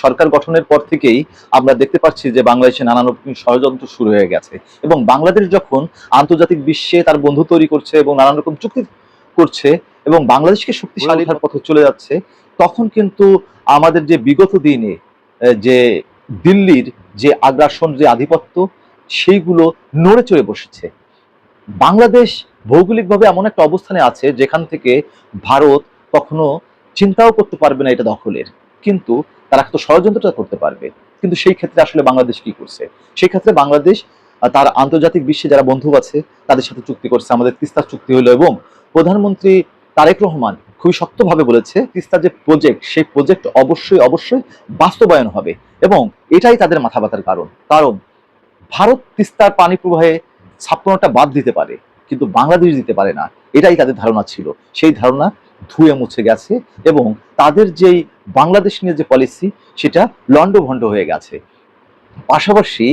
সরকার গঠনের পর থেকেই আমরা দেখতে পাচ্ছি যে বাংলাদেশে নানান রকম ষড়যন্ত্র শুরু হয়ে গেছে এবং বাংলাদেশ যখন আন্তর্জাতিক বিশ্বে তার বন্ধু তৈরি করছে এবং নানান রকম চুক্তি করছে এবং বাংলাদেশকে শক্তিশালী হওয়ার পথে চলে যাচ্ছে, তখন কিন্তু আমাদের যে বিগত দিনে যে দিল্লির যে আগ্রাসন, যে আধিপত্য, সেইগুলো নড়ে চড়ে বসেছে। বাংলাদেশ ভৌগোলিকভাবে এমন একটা অবস্থানে আছে যেখান থেকে ভারত কখনো চিন্তাও করতে পারবে না এটা দখলের, কিন্তু তারা তো ষড়যন্ত্রটা করতে পারবে। কিন্তু সেই ক্ষেত্রে আসলে বাংলাদেশ কি করছে? সেই ক্ষেত্রে বাংলাদেশ তার আন্তর্জাতিক বিশ্বে যারা বন্ধু আছে তাদের সাথে চুক্তি করছে। আমাদের তিস্তা চুক্তি হলো এবং প্রধানমন্ত্রী তারেক রহমান খুবই শক্তভাবে বলেছে তিস্তা যে প্রজেক্ট, সেই প্রজেক্ট অবশ্যই অবশ্যই বাস্তবায়ন হবে এবং এটাই তাদের মাথা ব্যথার কারণ। কারণ ভারত তিস্তার পানি প্রবাহে ৫৬টা বাদ দিতে পারে, কিন্তু বাংলাদেশ দিতে পারে না, এটাই তাদের ধারণা ছিল। সেই ধারণা ধুয়ে মুছে গেছে এবং তাদের যেই বাংলাদেশ নিয়ে যে পলিসি, সেটা লন্ডভন্ড হয়ে গেছে। পাশাপাশি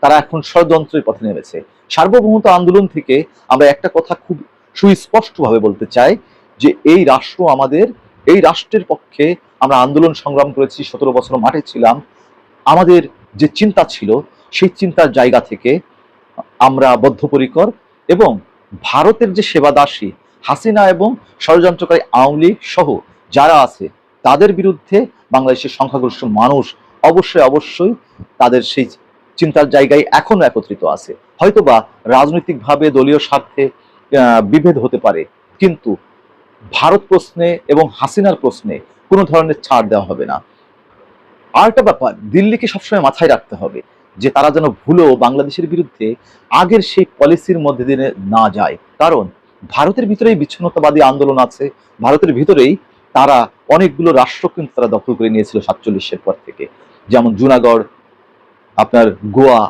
তারা এখন ষড়যন্ত্রের পথে নেমেছে। সার্বভৌমত্ব আন্দোলন থেকে আমরা একটা কথা খুব সুস্পষ্টভাবে বলতে চাই যে এই রাষ্ট্র আমাদের, এই রাষ্ট্রের পক্ষে আমরা আন্দোলন সংগ্রাম করেছি, ১৭ বছর মাঠে ছিলাম। আমাদের যে চিন্তা ছিল সেই চিন্তার জায়গা থেকে আমরা বদ্ধপরিকর এবং ভারতের যে সেবাদাসী হাসিনা এবং ষড়যন্ত্রকারী আওয়ামী লীগ সহ যারা আছে তাদের বিরুদ্ধে বাংলাদেশের সংখ্যাগরিষ্ঠ মানুষ অবশ্যই অবশ্যই তাদের সেই চিন্তার জায়গায় এখনো একত্রিত আছে। হয়তোবা রাজনৈতিকভাবে দলীয় স্বার্থে বিভেদ হতে পারে, কিন্তু ভারত প্রশ্নে এবং হাসিনার প্রশ্নে কোনো ধরনের ছাড় দেওয়া হবে না। আর একটা ব্যাপার দিল্লিকে সবসময় মাথায় রাখতে হবে যে তারা যেন ভুলেও বাংলাদেশের বিরুদ্ধে আগের সেই পলিসির মধ্যে দিয়ে না যায়। কারণ ভারতের ভিতরেই বিচ্ছিন্নতাবাদী আন্দোলন আছে, ভারতের ভিতরেই তারা অনেকগুলো রাষ্ট্র কিন্তু তারা দখল করে নিয়েছিল ৪৭-এর পর থেকে, যেমন জুনাগড়, আপনার গোয়া,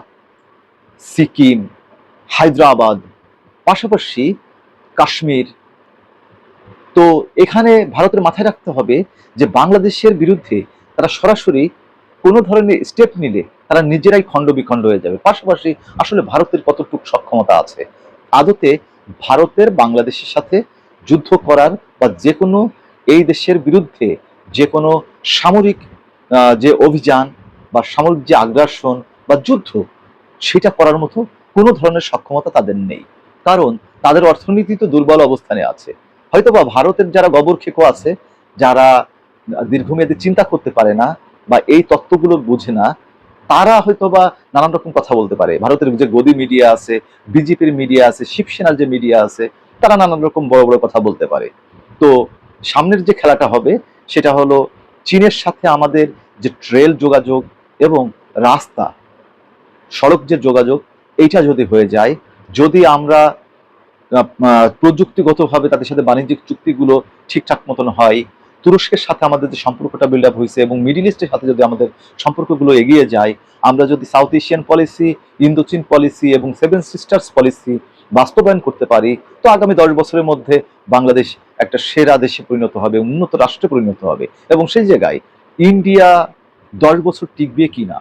সিকিম, হায়দ্রাবাদ, পাশাপাশি কাশ্মীর। তো এখানে ভারতের মাথায় রাখতে হবে যে বাংলাদেশের বিরুদ্ধে তারা সরাসরি কোনো ধরনের স্টেপ নিলে তারা নিজেরাই খণ্ড বিখণ্ড হয়ে যাবে। পাশাপাশি আসলে ভারতের কতটুকু সক্ষমতা আছে আদতে ভারতের বাংলাদেশের সাথে যুদ্ধ করার বা যে কোনো এই দেশের বিরুদ্ধে যে কোনো সামরিক যে অভিযান বা সামরিক যে আগ্রাসন বা যুদ্ধ, সেটা করার মতো কোনো ধরনের সক্ষমতা তাদের নেই। কারণ তাদের অর্থনীতি তো দুর্বল অবস্থানে আছে। হয়তোবা ভারতের যারা গবর খেকো আছে, যারা দীর্ঘমেয়াদী চিন্তা করতে পারে না বা এই তত্ত্বগুলো বুঝে না, তারা হয়তোবা নানান রকম কথা বলতে পারে। ভারতের যে গদি মিডিয়া আছে, বিজেপির মিডিয়া আছে, শিবসেনার যে মিডিয়া আছে, তারা নানান রকম বড় বড় কথা বলতে পারে। তো সামনের যে খেলাটা হবে সেটা হলো চীনের সাথে আমাদের যে ট্রেল যোগাযোগ এবং রাস্তা সড়ক যে যোগাযোগ, এইটা যদি হয়ে যায়, যদি আমরা প্রযুক্তিগতভাবে তাদের সাথে বাণিজ্যিক চুক্তিগুলো ঠিকঠাক মতন হয়, তুরস্কের সাথে আমাদের যে সম্পর্কটা বিল্ড আপ হয়েছে এবং মিডিল ইস্টের সাথে যদি আমাদের সম্পর্কগুলো এগিয়ে যায়, আমরা যদি সাউথ এশিয়ান পলিসি, ইন্দোচীন পলিসি এবং সেভেন সিস্টার্স পলিসি বাস্তবায়ন করতে পারি, তো আগামী ১০ বছরের মধ্যে বাংলাদেশ একটা সেরা দেশে পরিণত হবে, উন্নত রাষ্ট্রে পরিণত হবে এবং সেই জায়গায় ইন্ডিয়া ১০ বছর টিকবে কিনা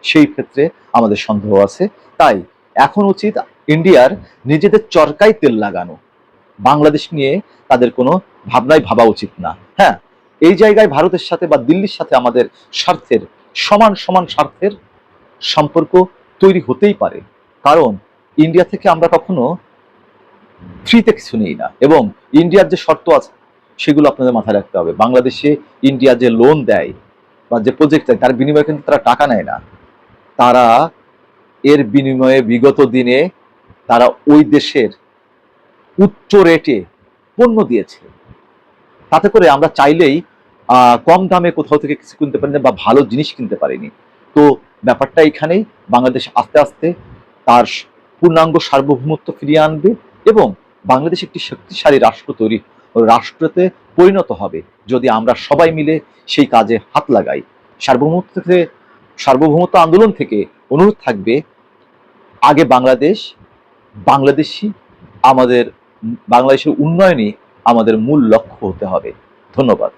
সেই ক্ষেত্রে আমাদের সন্দেহ আছে। তাই এখন উচিত ইন্ডিয়ার নিজেদের চরকায় তেল লাগানো, বাংলাদেশ নিয়ে তাদের কোনো ভাবনাই ভাবা উচিত না। হ্যাঁ, এই জায়গায় ভারতের সাথে বা দিল্লির সাথে আমাদের স্বার্থের সমান সমান স্বার্থের সম্পর্ক তৈরি হতেই পারে। কারণ ইন্ডিয়া থেকে আমরা কখনো ফ্রিতে কিছু নিই না এবং ইন্ডিয়ার যে শর্ত আছে সেগুলো আপনাদের মাথায় রাখতে হবে। বাংলাদেশে ইন্ডিয়া যে লোন দেয় বা যে প্রজেক্ট দেয় তার বিনিময়ে কিন্তু তারা টাকা নেয় না, তারা এর বিনিময়ে বিগত দিনে তারা ওই দেশের উচ্চ রেটে পণ্য দিয়েছে। তাতে করে আমরা চাইলেই কম দামে কোথাও থেকে কিছু কিনতে পারিনি বা ভালো জিনিস কিনতে পারিনি। তো ব্যাপারটা এখানেই বাংলাদেশ আস্তে আস্তে তার পূর্ণাঙ্গ সার্বভৌমত্ব ফিরিয়ে আনবে এবং বাংলাদেশ একটি শক্তিশালী রাষ্ট্রতে পরিণত হবে যদি আমরা সবাই মিলে সেই কাজে হাত লাগাই। সার্বভৌমত্ব আন্দোলন থেকে অনুরোধ থাকবে, আগে বাংলাদেশ, বাংলাদেশি, আমাদের বাংলাদেশের উন্নয়নই আমাদের মূল লক্ষ্য হতে হবে। ধন্যবাদ।